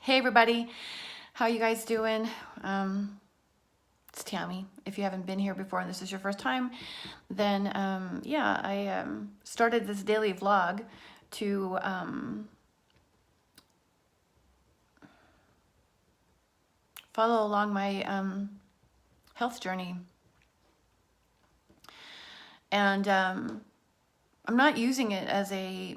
Hey everybody, how you guys doing? It's Tammy. If you haven't been here before and this is your first time, then yeah, I started this daily vlog to follow along my health journey. And I'm not using it as a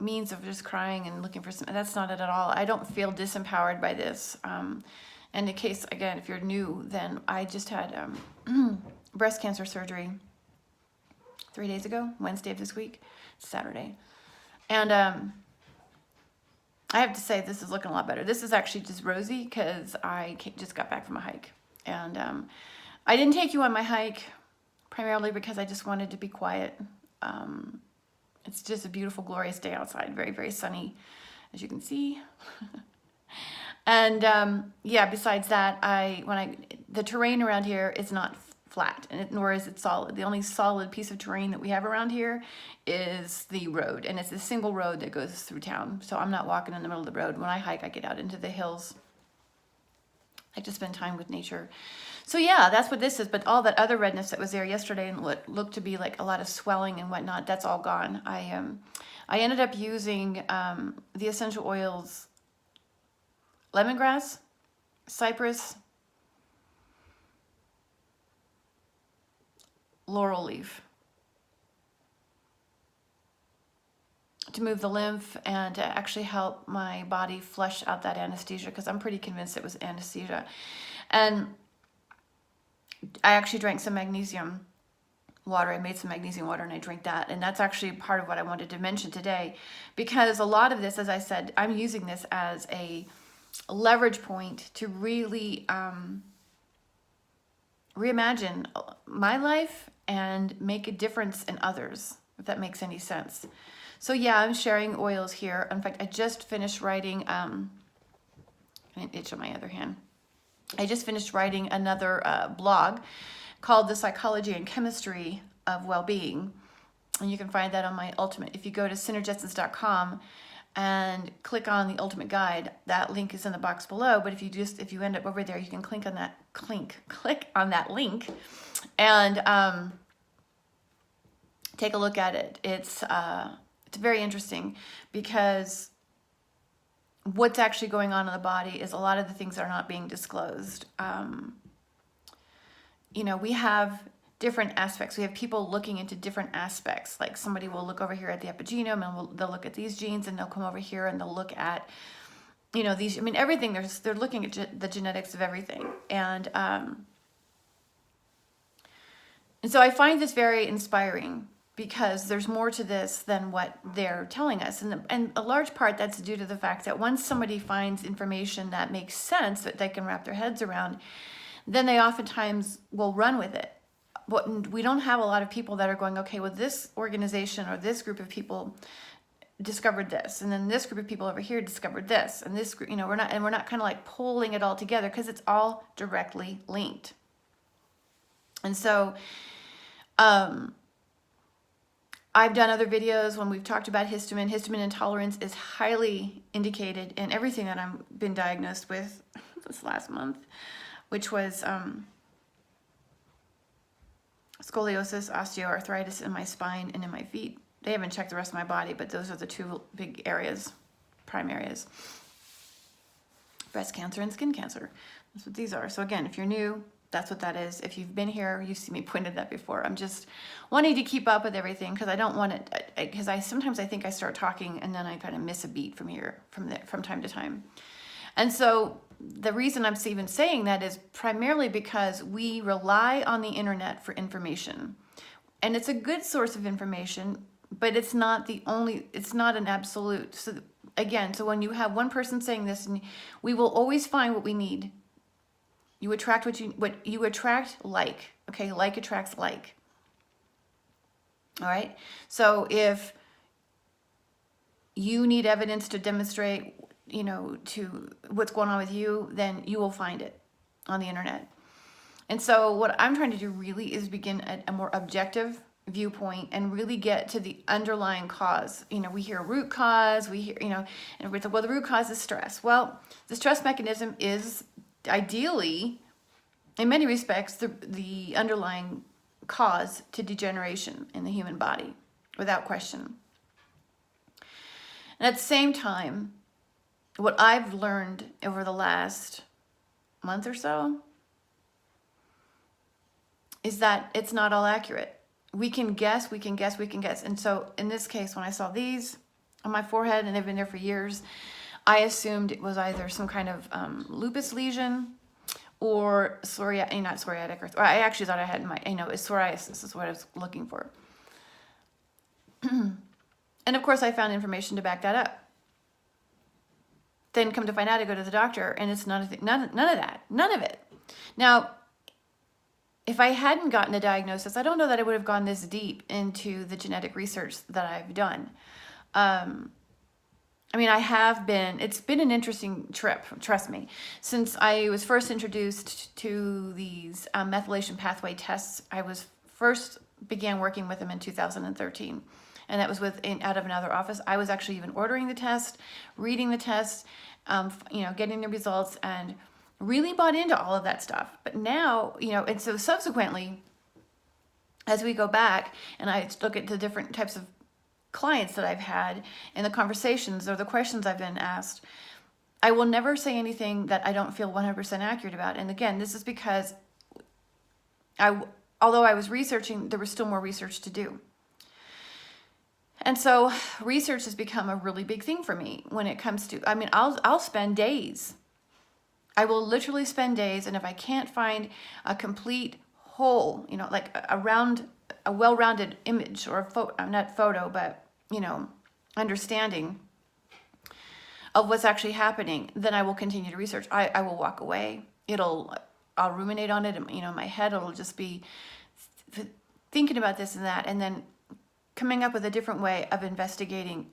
means of just crying and looking for some, that's not it at all. I don't feel disempowered by this. And in case, again, if you're new, then I just had breast cancer surgery 3 days ago, Wednesday of this week, Saturday. And I have to say, this is looking a lot better. This is actually just rosy because I just got back from a hike. And I didn't take you on my hike primarily because I just wanted to be quiet. It's just a beautiful, glorious day outside. Very, very sunny, as you can see. And yeah, besides that, the terrain around here is not flat, nor is it solid. The only solid piece of terrain that we have around here is the road, and it's a single road that goes through town. So I'm not walking in the middle of the road. When I hike, I get out into the hills. I like to spend time with nature. So yeah, that's what this is. But all that other redness that was there yesterday and what looked to be like a lot of swelling and whatnot, that's all gone. I ended up using the essential oils, lemongrass, cypress, laurel leaf, to move the lymph and to actually help my body flush out that anesthesia, because I'm pretty convinced it was anesthesia. And I actually drank some magnesium water. I made some magnesium water and I drank that. And that's actually part of what I wanted to mention today, because a lot of this, as I said, I'm using this as a leverage point to really reimagine my life and make a difference in others, if that makes any sense. So yeah, I'm sharing oils here. In fact, I just finished writing, an itch on my other hand. I just finished writing another blog called The Psychology and Chemistry of Well-Being. And you can find that on my Ultimate. If you go to synergessence.com and click on the Ultimate Guide, that link is in the box below. But if you end up over there, you can click on that link and take a look at it. It's very interesting, because what's actually going on in the body is a lot of the things that are not being disclosed. You know, we have different aspects. We have people looking into different aspects. Like somebody will look over here at the epigenome and they'll look at these genes, and they'll come over here and they'll look at, you know, these, I mean, everything. They're looking at the genetics of everything. And so I find this very inspiring, because there's more to this than what they're telling us. And a large part that's due to the fact that once somebody finds information that makes sense, that they can wrap their heads around, then they oftentimes will run with it. But we don't have a lot of people that are going, okay, well, this organization or this group of people discovered this, and then this group of people over here discovered this, and this group, you know, we're not kind of like pulling it all together, because it's all directly linked. And so I've done other videos when we've talked about histamine. Histamine intolerance is highly indicated in everything that I've been diagnosed with this last month, which was scoliosis, osteoarthritis in my spine and in my feet. They haven't checked the rest of my body, but those are the two big areas, prime areas. Breast cancer and skin cancer. That's what these are. So again, if you're new, that's what that is. If you've been here, you've seen me pointed that before. I'm just wanting to keep up with everything, because I don't want it, because sometimes I think I start talking and then I kind of miss a beat from time to time. And so the reason I'm even saying that is primarily because we rely on the internet for information. And it's a good source of information, but it's not an absolute. So again, so when you have one person saying this, and we will always find what we need. You attract what you attract, like, okay, like attracts like. All right. So if you need evidence to demonstrate, you know, to what's going on with you, then you will find it on the internet. And so what I'm trying to do really is begin a more objective viewpoint and really get to the underlying cause. We hear root cause, we hear, and we say, well, the root cause is stress. Well, the stress mechanism is ideally, in many respects, the underlying cause to degeneration in the human body, without question. And at the same time, what I've learned over the last month or so is that it's not all accurate. We can guess. And so in this case, when I saw these on my forehead, and they've been there for years, I assumed it was either some kind of lupus lesion or not psoriatic, or I actually thought I had it's psoriasis is what I was looking for. And of course, I found information to back that up. Then come to find out, I go to the doctor, and it's none of that, none of it. Now, if I hadn't gotten a diagnosis, I don't know that I would have gone this deep into the genetic research that I've done. It's been an interesting trip, trust me. Since I was first introduced to these methylation pathway tests, I began working with them in 2013. And that was out of another office. I was actually even ordering the test, reading the test, getting the results, and really bought into all of that stuff. But now, and so subsequently, as we go back and I look at the different types of clients that I've had and the conversations or the questions I've been asked, I will never say anything that I don't feel 100% accurate about. And again, this is because although I was researching, there was still more research to do. And so research has become a really big thing for me when it comes to, I'll spend days. I will literally spend days, and if I can't find a complete whole, like a well-rounded image or not photo, but, understanding of what's actually happening, then I will continue to research. I will walk away. I'll ruminate on it, and, my head, it'll just be thinking about this and that, and then coming up with a different way of investigating,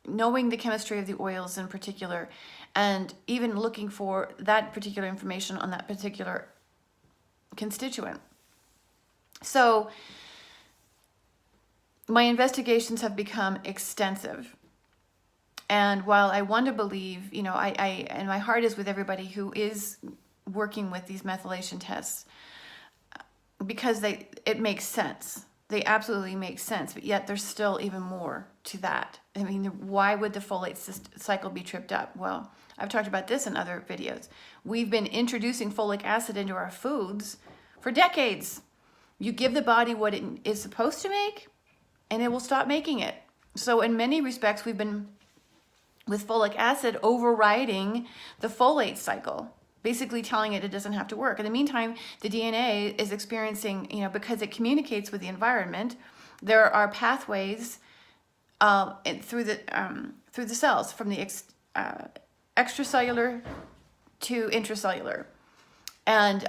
knowing the chemistry of the oils in particular, and even looking for that particular information on that particular constituent. So my investigations have become extensive. And while I want to believe, and my heart is with everybody who is working with these methylation tests, because it makes sense. They absolutely make sense, but yet there's still even more to that. Why would the folate cycle be tripped up? Well, I've talked about this in other videos. We've been introducing folic acid into our foods for decades. You give the body what it is supposed to make, and it will stop making it. So in many respects, we've been, with folic acid, overriding the folate cycle, basically telling it doesn't have to work. In the meantime, the DNA is experiencing, because it communicates with the environment, there are pathways through the cells, from the extracellular to intracellular. And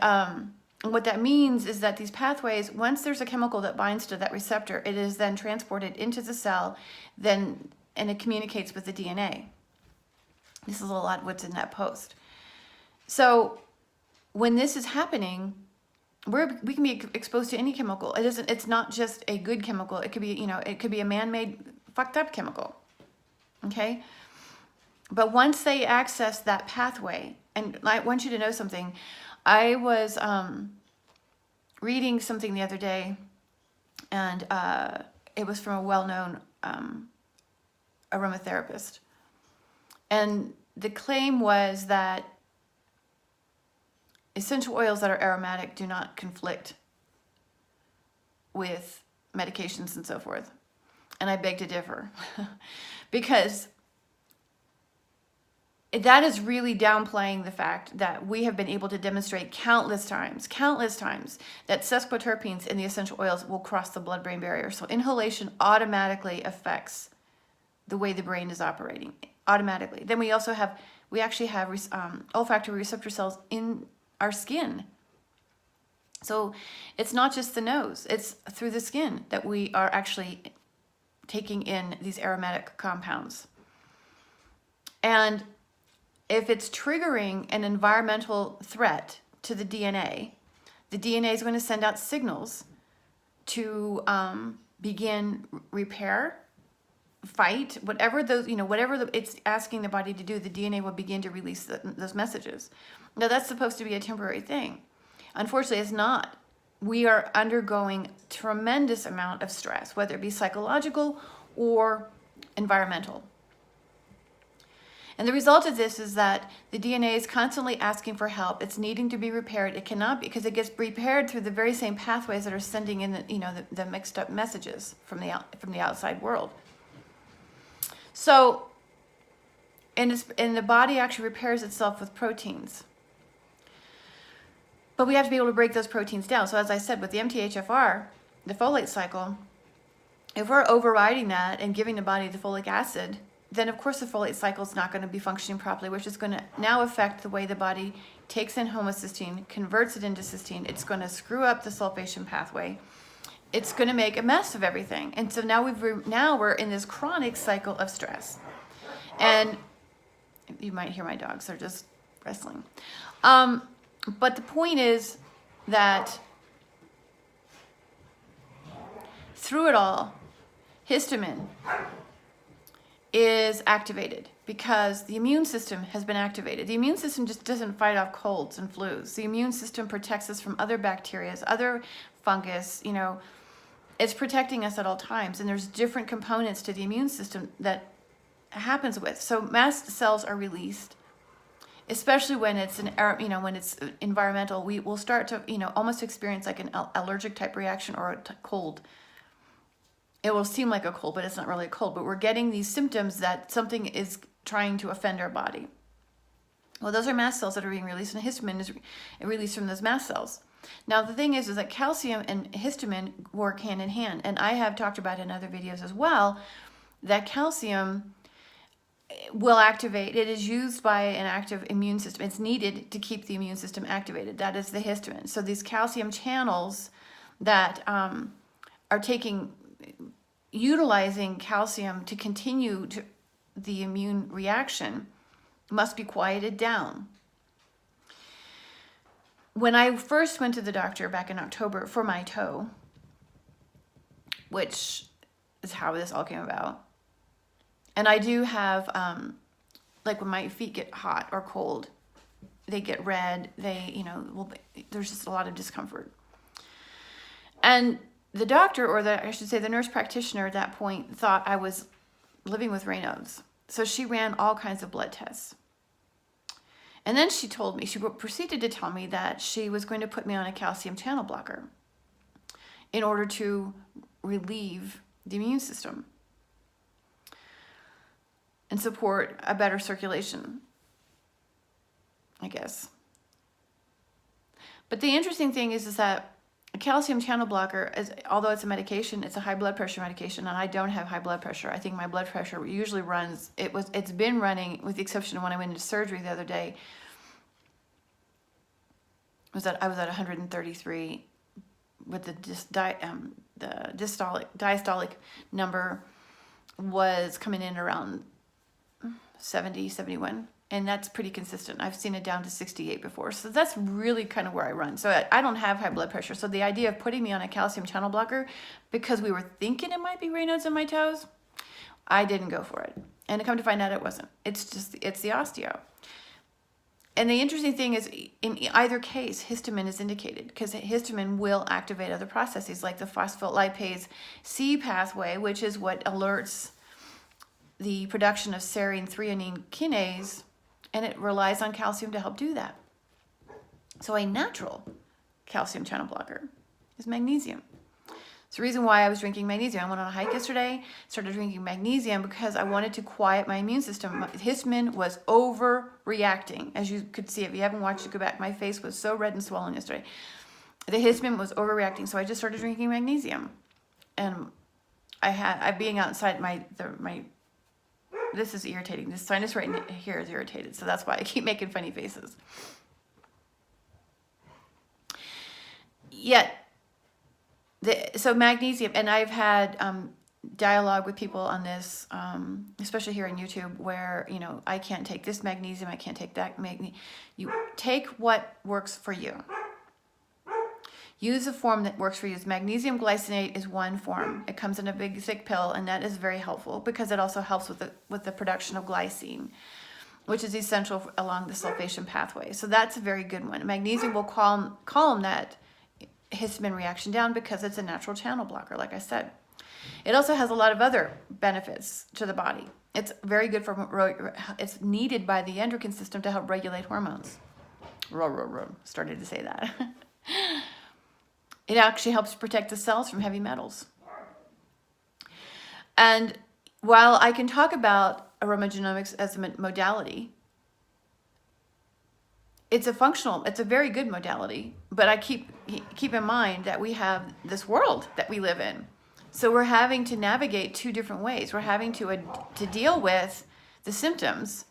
what that means is that these pathways, once there's a chemical that binds to that receptor, it is then transported into the cell, and it communicates with the DNA. This is a lot of what's in that post. So when this is happening, we can be exposed to any chemical. It's not just a good chemical. It could be, it could be a man-made fucked up chemical. Okay? But once they access that pathway, and I want you to know something. I was reading something the other day, and it was from a well-known aromatherapist. And the claim was that essential oils that are aromatic do not conflict with medications and so forth. And I beg to differ because that is really downplaying the fact that we have been able to demonstrate countless times that sesquiterpenes in the essential oils will cross the blood-brain barrier. So inhalation automatically affects the way the brain is operating, automatically. Then we actually have olfactory receptor cells in our skin. So it's not just the nose, it's through the skin that we are actually taking in these aromatic compounds. And if it's triggering an environmental threat to the DNA is going to send out signals to begin repair, fight, whatever those, whatever it's asking the body to do, the DNA will begin to release those messages. Now, that's supposed to be a temporary thing. Unfortunately, it's not. We are undergoing tremendous amount of stress, whether it be psychological or environmental. And the result of this is that the DNA is constantly asking for help. It's needing to be repaired. It cannot be, because it gets repaired through the very same pathways that are sending in the mixed up messages from the outside world. So, and the body actually repairs itself with proteins. But we have to be able to break those proteins down. So as I said, with the MTHFR, the folate cycle, if we're overriding that and giving the body the folic acid, then of course the folate cycle is not going to be functioning properly, which is going to now affect the way the body takes in homocysteine, converts it into cysteine. It's going to screw up the sulfation pathway. It's going to make a mess of everything. And so now we're in this chronic cycle of stress. And you might hear my dogs, they're just wrestling. But the point is that through it all, histamine is activated because the immune system has been activated. The immune system just doesn't fight off colds and flus. The immune system protects us from other bacteria, other fungus, it's protecting us at all times. And there's different components to the immune system that happens with. So mast cells are released, especially when it's when it's environmental. We will start to almost experience like an allergic type reaction or a cold. It will seem like a cold, but it's not really a cold. But we're getting these symptoms that something is trying to offend our body. Well, those are mast cells that are being released, and histamine is released from those mast cells. Now, the thing is that calcium and histamine work hand in hand. And I have talked about in other videos as well that calcium will activate. It is used by an active immune system. It's needed to keep the immune system activated. That is the histamine. So these calcium channels that are utilizing calcium to continue the immune reaction must be quieted down. When I first went to the doctor back in October for my toe, which is how this all came about, and I do have, like when my feet get hot or cold, they get red, there's just a lot of discomfort. And the doctor, or I should say the nurse practitioner at that point, thought I was living with Raynaud's. So she ran all kinds of blood tests. And then she proceeded to tell me that she was going to put me on a calcium channel blocker in order to relieve the immune system and support a better circulation, I guess. But the interesting thing is that a calcium channel blocker, although it's a medication, it's a high blood pressure medication, and I don't have high blood pressure. I think my blood pressure usually runs, it's been running, with the exception of when I went into surgery the other day, I was at 133 with the diastolic number was coming in around 70, 71. And that's pretty consistent. I've seen it down to 68 before. So that's really kind of where I run. So I don't have high blood pressure. So the idea of putting me on a calcium channel blocker, because we were thinking it might be Raynaud's in my toes, I didn't go for it. And to come to find out, it wasn't. It's the osteo. And the interesting thing is, in either case, histamine is indicated, because histamine will activate other processes like the phospholipase C pathway, which is what alerts the production of serine threonine kinase, and it relies on calcium to help do that. So a natural calcium channel blocker is magnesium. It's the reason why I was drinking magnesium. I went on a hike yesterday, started drinking magnesium because I wanted to quiet my immune system. Histamine was overreacting. As you could see, if you haven't watched it, go back. My face was so red and swollen yesterday. The histamine was overreacting, so I just started drinking magnesium. And being outside, this is irritating. This sinus right here is irritated, so that's why I keep making funny faces. So magnesium, and I've had dialogue with people on this, especially here on YouTube, where I can't take this magnesium, I can't take that magnesium. You take what works for you. use a form that works for you. Magnesium glycinate is one form. It comes in a big thick pill, and that is very helpful because it also helps with the production of glycine, which is essential along the sulfation pathway. So that's a very good one. Magnesium will calm that histamine reaction down because it's a natural channel blocker, like I said. It also has a lot of other benefits to the body. It's very good it's needed by the endocrine system to help regulate hormones. Started to say that. It actually helps protect the cells from heavy metals. And while I can talk about aromagenomics as a modality, it's a very good modality, but I keep in mind that we have this world that we live in. So we're having to navigate two different ways. We're having to deal with the symptoms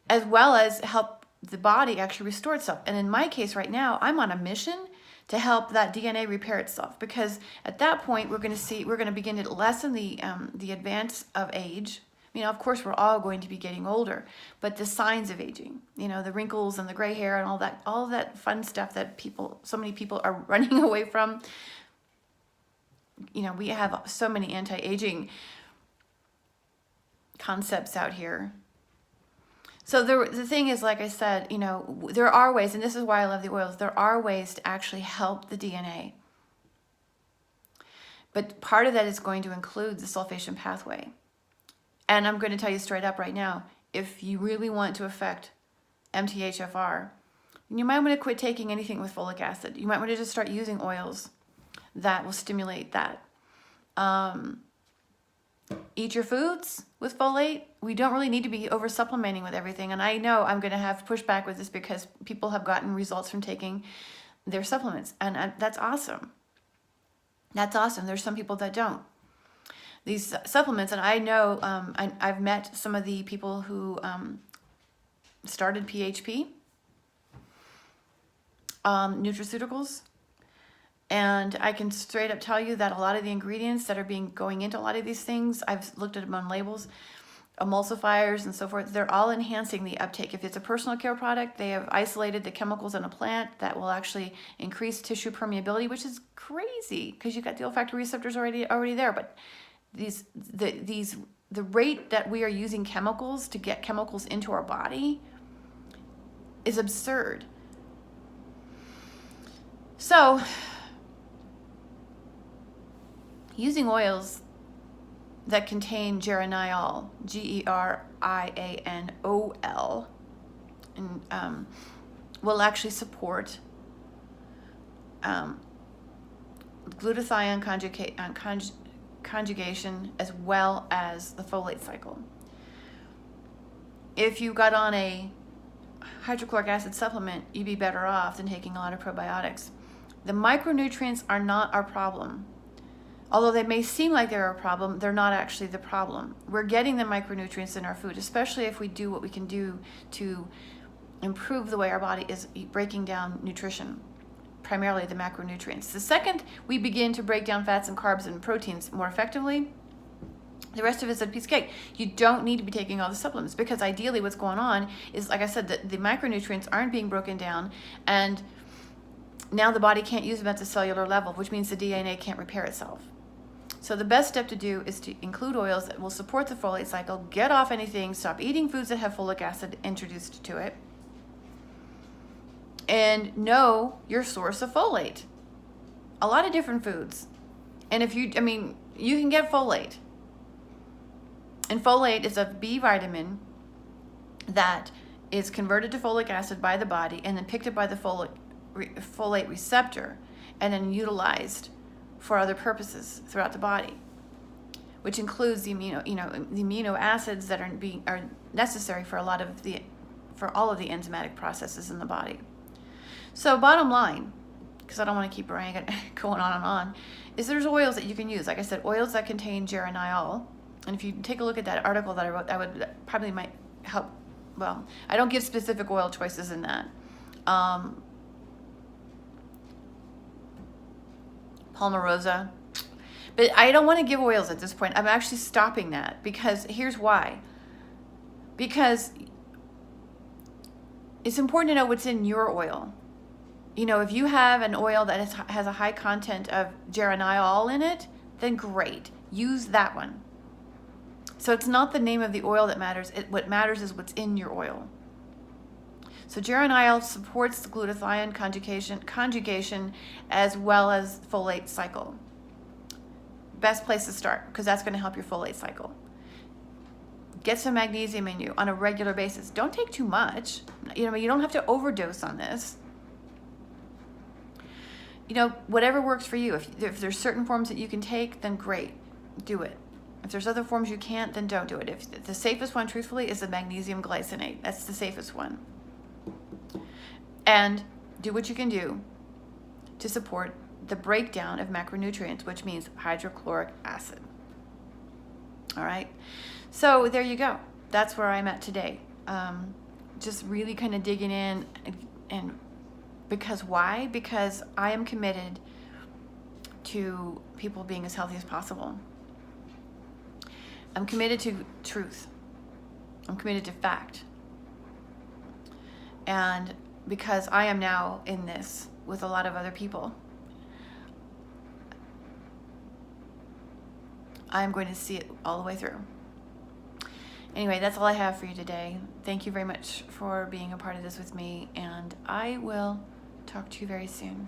as well as help the body actually restore itself. And in my case right now, I'm on a mission to help that DNA repair itself, because at that point we're going to begin to lessen the advance of age. Of course, we're all going to be getting older, but the signs of aging, the wrinkles and the gray hair and all that fun stuff that so many people are running away from. We have so many anti-aging concepts out here. So the thing is, like I said, there are ways, and this is why I love the oils, there are ways to actually help the DNA. But part of that is going to include the sulfation pathway. And I'm going to tell you straight up right now, if you really want to affect MTHFR, you might want to quit taking anything with folic acid. You might want to just start using oils that will stimulate that. Eat your foods with folate. We don't really need to be over supplementing with everything. And I know I'm going to have pushback with this because people have gotten results from taking their supplements. And that's awesome. That's awesome. There's some people that don't. These supplements, and I know I've met some of the people who started PHP, nutraceuticals, and I can straight up tell you that a lot of the ingredients that are going into a lot of these things, I've looked at them on labels, emulsifiers and so forth, they're all enhancing the uptake. If it's a personal care product, they have isolated the chemicals in a plant that will actually increase tissue permeability, which is crazy because you've got the olfactory receptors already there. But the rate that we are using chemicals to get chemicals into our body is absurd. So using oils that contain geraniol, G-E-R-I-A-N-O-L, and will actually support glutathione conjugation as well as the folate cycle. If you got on a hydrochloric acid supplement, you'd be better off than taking a lot of probiotics. The micronutrients are not our problem. Although they may seem like they're a problem, they're not actually the problem. We're getting the micronutrients in our food, especially if we do what we can do to improve the way our body is breaking down nutrition, primarily the macronutrients. The second we begin to break down fats and carbs and proteins more effectively, the rest of it's a piece of cake. You don't need to be taking all the supplements because ideally what's going on is, like I said, that the micronutrients aren't being broken down, and now the body can't use them at the cellular level, which means the DNA can't repair itself. So the best step to do is to include oils that will support the folate cycle, get off anything, stop eating foods that have folic acid introduced to it, and know your source of folate. A lot of different foods. And you can get folate. And folate is a B vitamin that is converted to folic acid by the body and then picked up by the folate receptor and then utilized for other purposes throughout the body, which includes the amino acids that are necessary for all of the enzymatic processes in the body. So bottom line, because I don't want to keep going on and on, is there's oils that you can use. Like I said, oils that contain geraniol. And if you take a look at that article that I wrote, might help. Well, I don't give specific oil choices in that. Palmarosa. But I don't want to give oils at this point. I'm actually stopping that because here's why. Because it's important to know what's in your oil. You know, if you have an oil that has a high content of geraniol in it, then great, use that one. So it's not the name of the oil that matters. What matters is what's in your oil. So geraniol supports the glutathione conjugation as well as folate cycle. Best place to start, because that's going to help your folate cycle. Get some magnesium in you on a regular basis. Don't take too much. You know, you don't have to overdose on this. You know, whatever works for you. If there's certain forms that you can take, then great, do it. If there's other forms you can't, then don't do it. If the safest one, truthfully, is the magnesium glycinate. That's the safest one. And do what you can do to support the breakdown of macronutrients, which means hydrochloric acid. All right. So there you go. That's where I'm at today. Just really kind of digging in, and because why? Because I am committed to people being as healthy as possible. I'm committed to truth. I'm committed to fact. And because I am now in this with a lot of other people, I'm going to see it all the way through. Anyway, that's all I have for you today. Thank you very much for being a part of this with me, and I will talk to you very soon.